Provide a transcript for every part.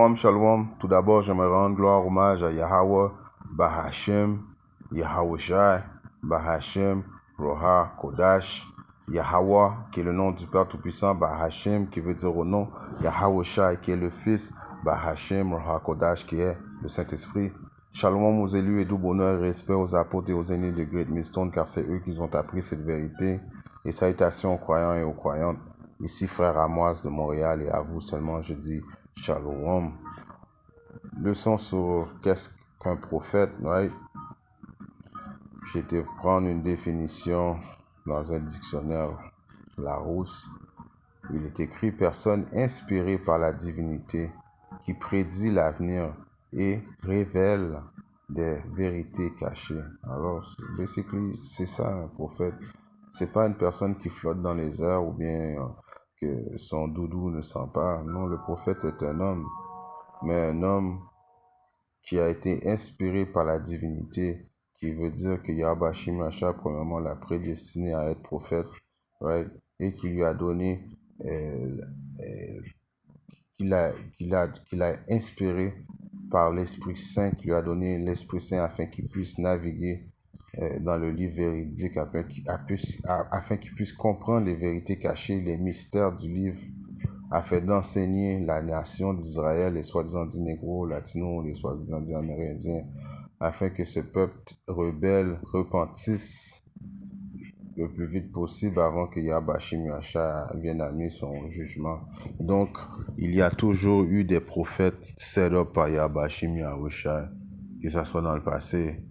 Shalom, shalom. Tout d'abord, j'aimerais rendre gloire, hommage à Yahweh, Bahashem, Yahawashi, Bahashem, Roha, Kodash, Yahweh, qui est le nom du Père Tout-Puissant, Bahashem, qui veut dire au nom, Yahawashi, qui est le Fils, Bahashem, Roha, Kodash, qui est le Saint-Esprit. Shalom aux élus et doux bonheur et respect aux apôtres et aux aînés de Great Millstone, car c'est eux qui ont appris cette vérité. Et salutations aux croyants et aux croyantes. Ici, frère Amoise de Montréal, et à vous seulement, je dis Shalom. Leçon sur qu'est-ce qu'un prophète, right? J'ai été prendre une définition dans un dictionnaire Larousse. Il est écrit personne inspirée par la divinité qui prédit l'avenir et révèle des vérités cachées. Alors, basically, c'est ça un prophète. C'est pas une personne qui flotte dans les airs ou bien que son doudou ne sent pas. Non, le prophète est un homme, mais un homme qui a été inspiré par la divinité, qui veut dire que Yahweh Shimashah, premièrement, l'a prédestiné à être prophète, right? Et qui lui a donné, qu'il a inspiré par l'Esprit Saint, qui lui a donné l'Esprit Saint afin qu'il puisse naviguer dans le livre véridique, afin qu'il puisse comprendre les vérités cachées, les mystères du livre, afin d'enseigner la nation d'Israël, les soi-disant dits négros, latinos, les soi-disant dits amérindiens, afin que ce peuple rebelle repentisse le plus vite possible avant que Yahweh Shimashah vienne amener son jugement. Donc, il y a toujours eu des prophètes set up par Yahweh Shimashah, que ce soit dans le passé.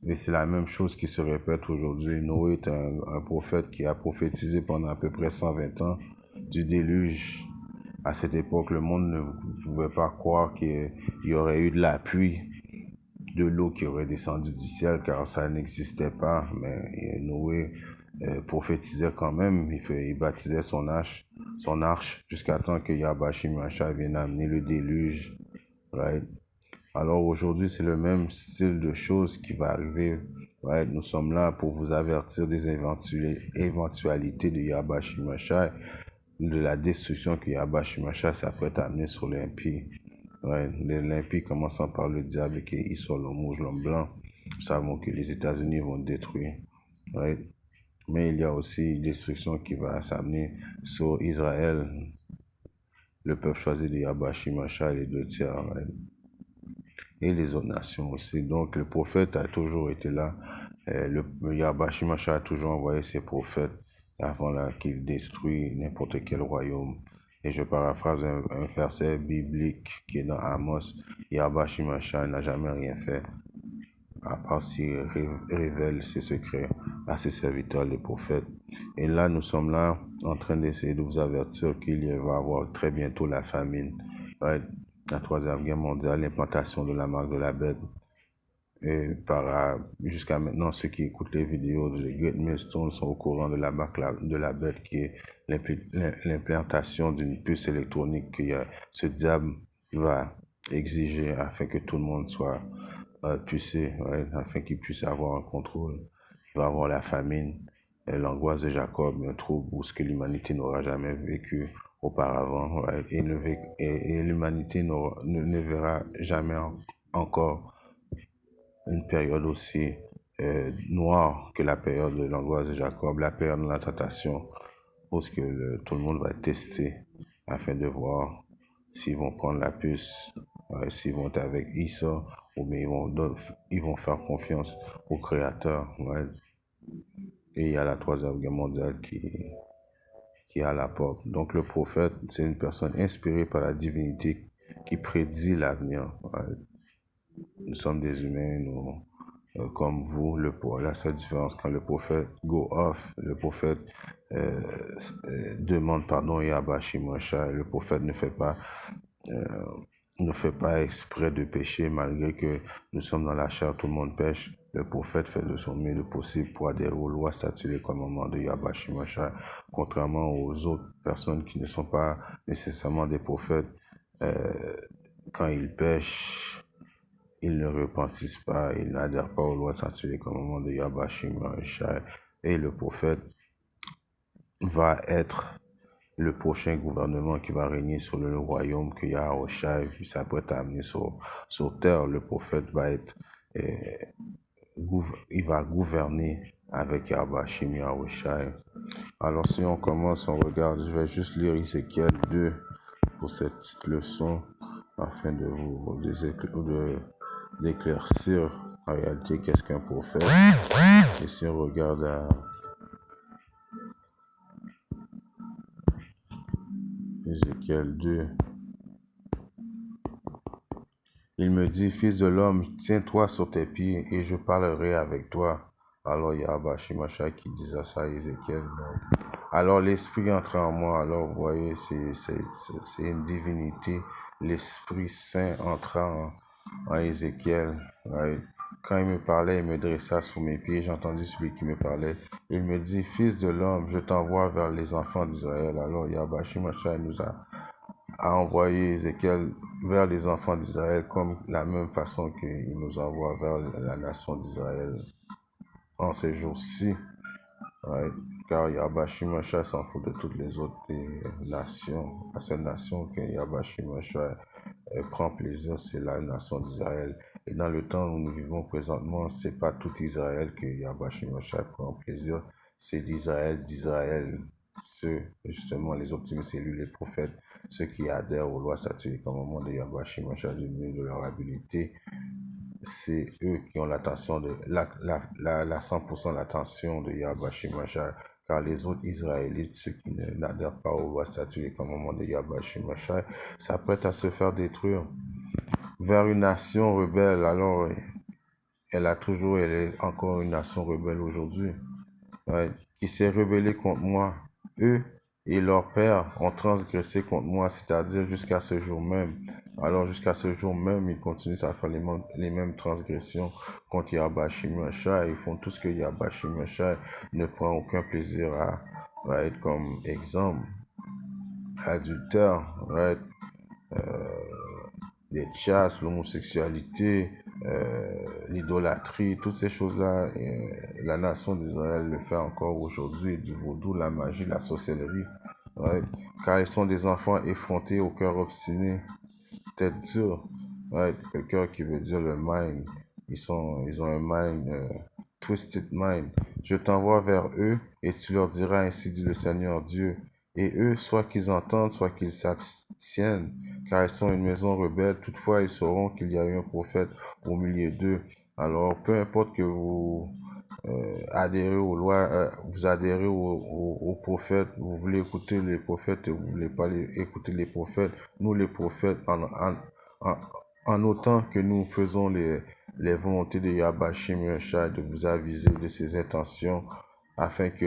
Et c'est la même chose qui se répète aujourd'hui. Noé est un prophète qui a prophétisé pendant à peu près 120 ans du déluge. À cette époque, le monde ne pouvait pas croire qu'il y aurait eu de la pluie, de l'eau qui aurait descendu du ciel, car ça n'existait pas. Mais Noé prophétisait quand même. Il baptisait son arche jusqu'à temps que Yahweh Shimashah vienne amener le déluge. Right? Alors aujourd'hui, c'est le même style de choses qui va arriver. Right? Nous sommes là pour vous avertir des éventualités de Yahweh Shimashah, de la destruction que Yahweh Shimashah s'apprête à amener sur l'impie. Ouais, l'impie commençant par le diable qui est Esau, l'homme rouge, l'homme blanc. Nous savons que les États-Unis vont détruire. Right? Mais il y a aussi une destruction qui va s'amener sur Israël, le peuple choisi de Yahweh Shimashah et les 2 tiers. Right? Et les autres nations aussi. Donc le prophète a toujours été là. Le Yahweh Shimashah a toujours envoyé ses prophètes avant qu'il détruit n'importe quel royaume. Et je paraphrase un verset biblique qui est dans Amos. Yahweh Shimashah n'a jamais rien fait, à part s'il révèle ses secrets à ses serviteurs, les prophètes. Et là, nous sommes là en train d'essayer de vous avertir qu'il va y avoir très bientôt la famine. Right? La 3e guerre mondiale, l'implantation de la marque de la bête. Et jusqu'à maintenant, ceux qui écoutent les vidéos de Great Millstone sont au courant de la marque de la bête, qui est l'implantation d'une puce électronique que ce diable va exiger afin que tout le monde soit pucé, ouais, afin qu'il puisse avoir un contrôle. Il va avoir la famine, l'angoisse de Jacob, un trouble où ce que l'humanité n'aura jamais vécu auparavant, ouais, et l'humanité ne verra jamais encore une période aussi noire que la période de l'angoisse de Jacob, la période de la tentation, parce que tout le monde va être testé afin de voir s'ils vont prendre la puce, s'ils vont être avec Esau, ou bien ils vont faire confiance au Créateur. Ouais. Et il y a la 3e guerre mondiale qui est à la porte. Donc le prophète, c'est une personne inspirée par la divinité qui prédit l'avenir. Ouais. Nous sommes des humains, comme vous. La seule différence, quand le prophète go off, le prophète demande pardon à Yahweh Shimashah, le prophète ne fait pas exprès de pécher, malgré que nous sommes dans la chair, tout le monde pêche. Le prophète fait de son mieux le possible pour adhérer aux lois, statuts et commandements de Yahweh Shimashah, contrairement aux autres personnes qui ne sont pas nécessairement des prophètes. Quand ils pêchent, ils ne repentissent pas, ils n'adhèrent pas aux lois, statuts et commandements de Yahweh Shimashah. Et le prophète va être le prochain gouvernement qui va régner sur le royaume que Yahushua s'apprête à amener sur terre. Le prophète va être, il va gouverner avec Yahbashim Yahushua. Alors si on commence, on regarde, je vais juste lire Ézéchiel 2 pour cette petite leçon afin de vous d'éclaircir en réalité qu'est-ce qu'un prophète. Et si on regarde à Ézéchiel 2, il me dit, fils de l'homme, tiens-toi sur tes pieds et je parlerai avec toi. Alors Yahweh Shimasha qui disait ça à Ézéchiel. Alors l'Esprit entra en moi. Alors vous voyez, c'est une divinité. L'Esprit Saint entra en Ézéchiel. Right? Quand il me parlait, il me dressa sous mes pieds. J'entendis celui qui me parlait. Il me dit, fils de l'homme, je t'envoie vers les enfants d'Israël. Alors Yahweh Shimasha nous a envoyé Ézéchiel vers les enfants d'Israël comme la même façon qu'il nous envoie vers la nation d'Israël en ces jours-ci. Right? Car Yahweh Shimasha s'en fout de toutes les autres nations. La seule nation que Yahweh Shimasha prend plaisir, c'est la nation d'Israël. Et dans le temps où nous vivons présentement, c'est pas tout Israël que Yahweh Shimasha prend plaisir, c'est l'Israël d'Israël. Ceux, justement, les optimistes élus, les prophètes, ceux qui adhèrent aux lois, statuts et commandements de Yahweh Shimasha du mieux de leur habileté, c'est eux qui ont l'attention de la 100% l'attention de Yahweh Shimasha, car les autres Israélites, ceux qui n'adhèrent pas aux lois, statuts et commandements de Yahweh Shimasha, s'apprêtent à se faire détruire vers une nation rebelle. Alors, elle est encore une nation rebelle aujourd'hui, qui s'est rebellée contre moi. Eux et leurs pères ont transgressé contre moi, c'est-à-dire jusqu'à ce jour même. Alors jusqu'à ce jour même, ils continuent à faire les mêmes transgressions contre Yahweh Shimasha. Ils font tout ce que Yahweh Shimasha ne prend aucun plaisir à, right? Comme exemple, adultère, right? Les chasses, l'homosexualité, l'idolâtrie, toutes ces choses-là, la nation d'Israël le fait encore aujourd'hui, du vaudou, la magie, la sorcellerie, right? Car ils sont des enfants effrontés au cœur obstiné, tête dure, right? Le cœur qui veut dire le mind, ils ont un mind, twisted mind. Je t'envoie vers eux et tu leur diras, ainsi dit le Seigneur Dieu. Et eux, soit qu'ils entendent, soit qu'ils s'abstiennent, car ils sont une maison rebelle. Toutefois, ils sauront qu'il y a eu un prophète au milieu d'eux. Alors, peu importe que vous adhérez aux lois, vous adhérez aux prophètes, vous voulez écouter les prophètes et vous voulez pas écouter les prophètes. Nous, les prophètes, en autant que nous faisons les volontés de Yahweh Shimrasha, de vous aviser de ses intentions, afin que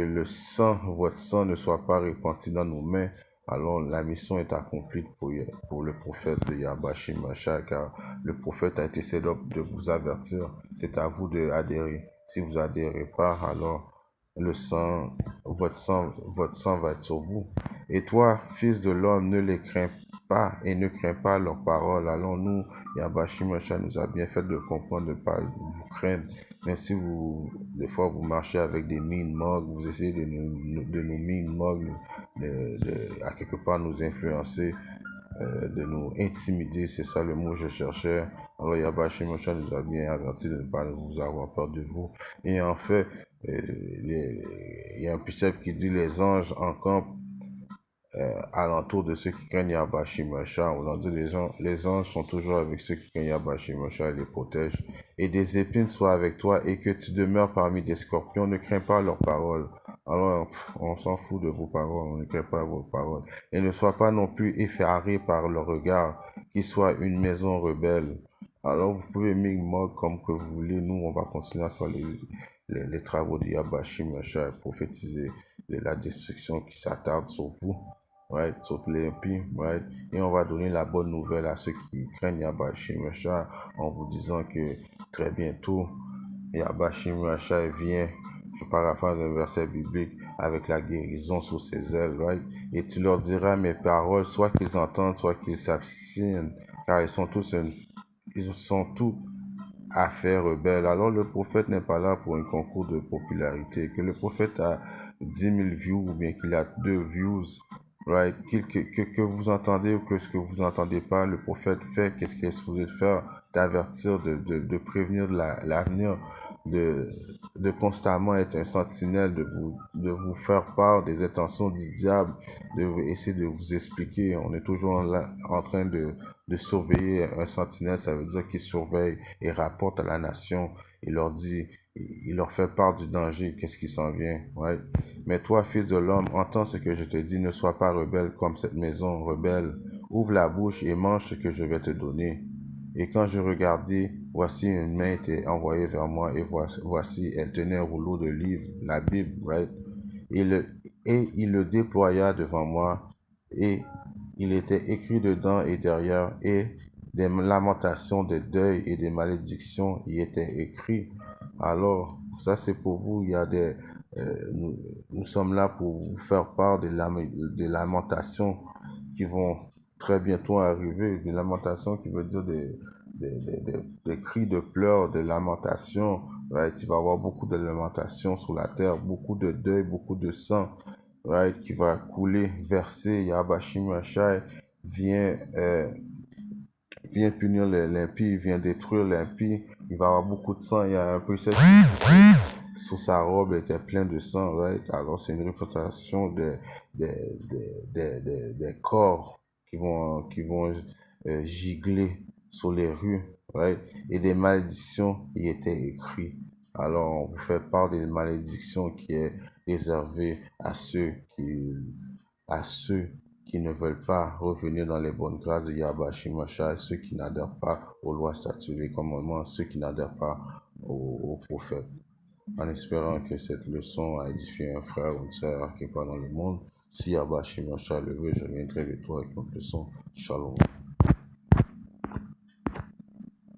votre sang ne soit pas répandu dans nos mains, alors la mission est accomplie pour le prophète de Yahweh Shimrasha, car le prophète a été cédé de vous avertir. C'est à vous d'adhérer. Si vous adhérez pas, alors votre sang va être sur vous. Et toi, fils de l'homme, ne les crains pas et ne crains pas leurs paroles. Alors nous, Yahweh Shimasha nous a bien fait de comprendre de ne pas vous craindre. Mais si des fois, vous marchez avec des mines mogles, vous essayez de nous mine mogles, à quelque part nous influencer, de nous intimider, c'est ça le mot que je cherchais. Alors Yahweh Shimasha nous a bien averti de ne pas vous avoir peur de vous. Et en fait, il y a un précepte qui dit les anges encampent alentour de ceux qui craignent Yahweh Shimasha. On dit les anges sont toujours avec ceux qui craignent Yahweh Shimasha et les protègent. Et des épines soient avec toi et que tu demeures parmi des scorpions. Ne crains pas leurs paroles. Alors, on s'en fout de vos paroles, on ne craint pas vos paroles. Et ne sois pas non plus effaré par le regard, qui soit une maison rebelle. Alors, vous pouvez migmog comme que vous voulez. Nous, on va continuer à faire les travaux de Yahweh Shimasha et prophétiser de la destruction qui s'attarde sur vous. Right, sur les impies, right, et on va donner la bonne nouvelle à ceux qui craignent Yahweh Shimasha en vous disant que très bientôt Yahweh Shimasha vient, je paraphrase un verset biblique, avec la guérison sous ses ailes, right, et tu leur diras mes paroles, soit qu'ils entendent, soit qu'ils s'abstiennent, car ils sont tous affaires rebelles. Alors le prophète n'est pas là pour un concours de popularité. Que le prophète a 10 000 views ou bien qu'il a 2 views, right? Que vous entendez ou que ce que vous entendez pas, le prophète fait, qu'est-ce qu'il est supposé de faire, d'avertir, de prévenir de l'avenir, de, de constamment être un sentinelle, de vous faire part des intentions du diable, essayer de vous expliquer. On est toujours là, en train de surveiller un sentinelle, ça veut dire qu'il surveille et rapporte à la nation, il leur dit, il leur fait part du danger, qu'est-ce qui s'en vient, right? Mais toi, fils de l'homme, entends ce que je te dis, ne sois pas rebelle comme cette maison rebelle. Ouvre la bouche et mange ce que je vais te donner. Et quand je regardai, voici une main était envoyée vers moi, et voici, elle tenait un rouleau de livres, la Bible, right? Et, et il le déploya devant moi, et il était écrit dedans et derrière, et des lamentations, des deuils et des malédictions y étaient écrits. Alors, ça c'est pour vous, il y a nous sommes là pour vous faire part des lamentations qui vont très bientôt arriver. Des lamentations qui veut dire des cris de pleurs, des lamentations. Right? Il va y avoir beaucoup de lamentations sur la terre, beaucoup de deuil, beaucoup de sang, right? Qui va couler, verser. Yahbashim Rachai vient, vient punir l'impie, vient détruire l'impie. Il va y avoir beaucoup de sang. Il y a un peu sous sa robe était plein de sang, right? Alors c'est une représentation des corps qui vont gigler sur les rues, right? Et des malédictions y étaient écrites. Alors on vous fait part des malédictions qui est réservée à ceux qui ne veulent pas revenir dans les bonnes grâces de Yahweh Shimashai, ceux qui n'adhèrent pas aux lois, statuts et commandements, ceux qui n'adhèrent pas aux prophètes. En espérant que cette leçon a édifié un frère ou une sœur qui est pas dans le monde. Si Yahweh Shimashai le veut, je viendrai avec toi avec notre leçon. Shalom.